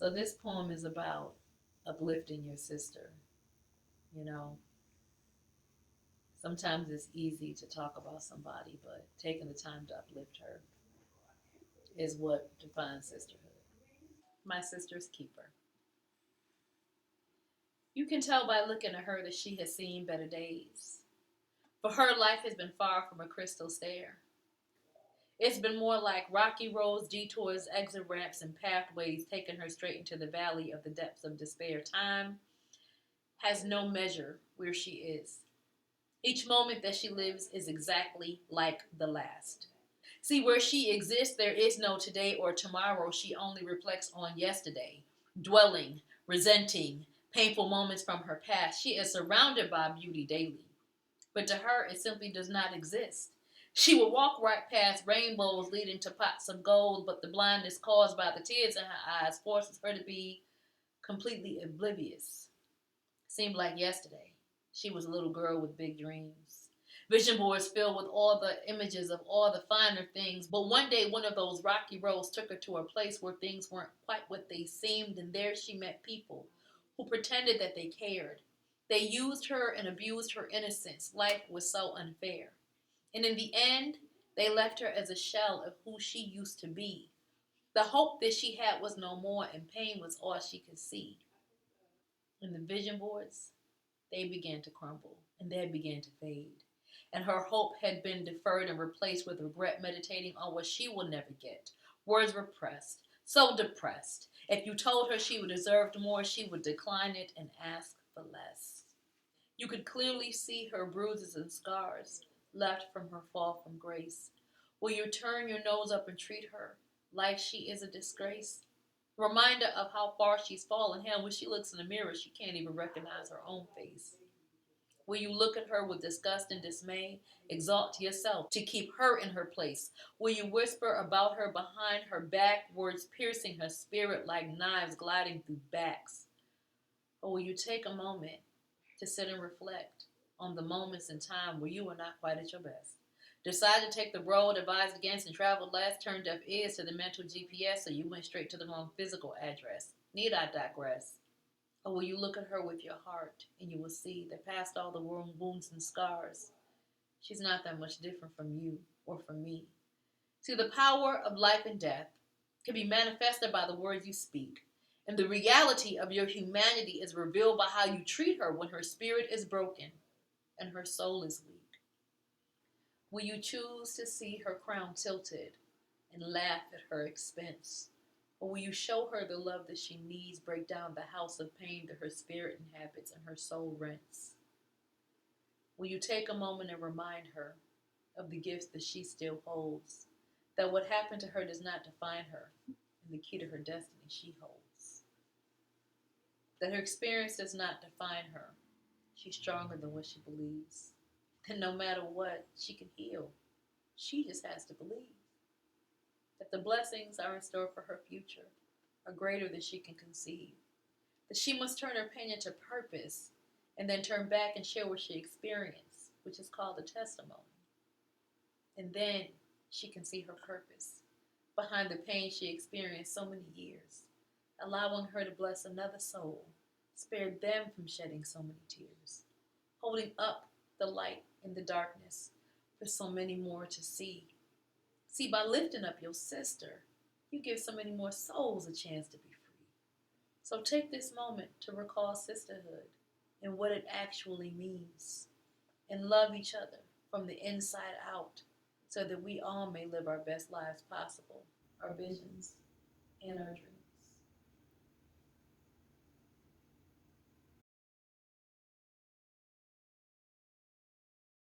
So this poem is about uplifting your sister. You know, sometimes it's easy to talk about somebody, but taking the time to uplift her is what defines sisterhood. My sister's keeper. You can tell by looking at her that she has seen better days. For her, life has been far from a crystal stair. It's been more like rocky roads, detours, exit ramps, and pathways taking her straight into the valley of the depths of despair. Time has no measure where she is. Each moment that she lives is exactly like the last. See, where she exists, there is no today or tomorrow. She only reflects on yesterday, dwelling, resenting, painful moments from her past. She is surrounded by beauty daily, but to her, it simply does not exist. She will walk right past rainbows leading to pots of gold, but the blindness caused by the tears in her eyes forces her to be completely oblivious. Seemed like yesterday. She was a little girl with big dreams. Vision boards filled with all the images of all the finer things. But one day, one of those rocky roads took her to a place where things weren't quite what they seemed, and there she met people who pretended that they cared. They used her and abused her innocence. Life was so unfair. And in the end, they left her as a shell of who she used to be. The hope that she had was no more, and pain was all she could see. And the vision boards, they began to crumble and they began to fade. And her hope had been deferred and replaced with regret, meditating on what she will never get. Words were pressed, so depressed. If you told her she would deserve more, she would decline it and ask for less. You could clearly see her bruises and scars left from her fall from grace. Will you turn your nose up and treat her like she is a disgrace? Reminder of how far she's fallen. Hell, when she looks in the mirror, she can't even recognize her own face. Will you look at her with disgust and dismay? Exalt yourself to keep her in her place. Will you whisper about her behind her back, words piercing her spirit like knives gliding through backs? Or will you take a moment to sit and reflect on the moments in time where you were not quite at your best? Decide to take the road advised against and traveled less, turn deaf ears to the mental GPS so you went straight to the wrong physical address. Need I digress? Or will you look at her with your heart and you will see that past all the wounds and scars, she's not that much different from you or from me. See, the power of life and death can be manifested by the words you speak. And the reality of your humanity is revealed by how you treat her when her spirit is broken and her soul is weak. Will you choose to see her crown tilted and laugh at her expense? Or will you show her the love that she needs, break down the house of pain that her spirit inhabits and her soul rents? Will you take a moment and remind her of the gifts that she still holds? That what happened to her does not define her, and the key to her destiny she holds. That her experience does not define her. She's stronger than what she believes. That no matter what, she can heal. She just has to believe. That the blessings are in store for her future are greater than she can conceive. That she must turn her pain into purpose and then turn back and share what she experienced, which is called a testimony. And then she can see her purpose behind the pain she experienced so many years, allowing her to bless another soul, spare them from shedding so many tears, holding up the light in the darkness for so many more to see. See, by lifting up your sister, you give so many more souls a chance to be free. So take this moment to recall sisterhood and what it actually means, and love each other from the inside out so that we all may live our best lives possible, our visions and our dreams.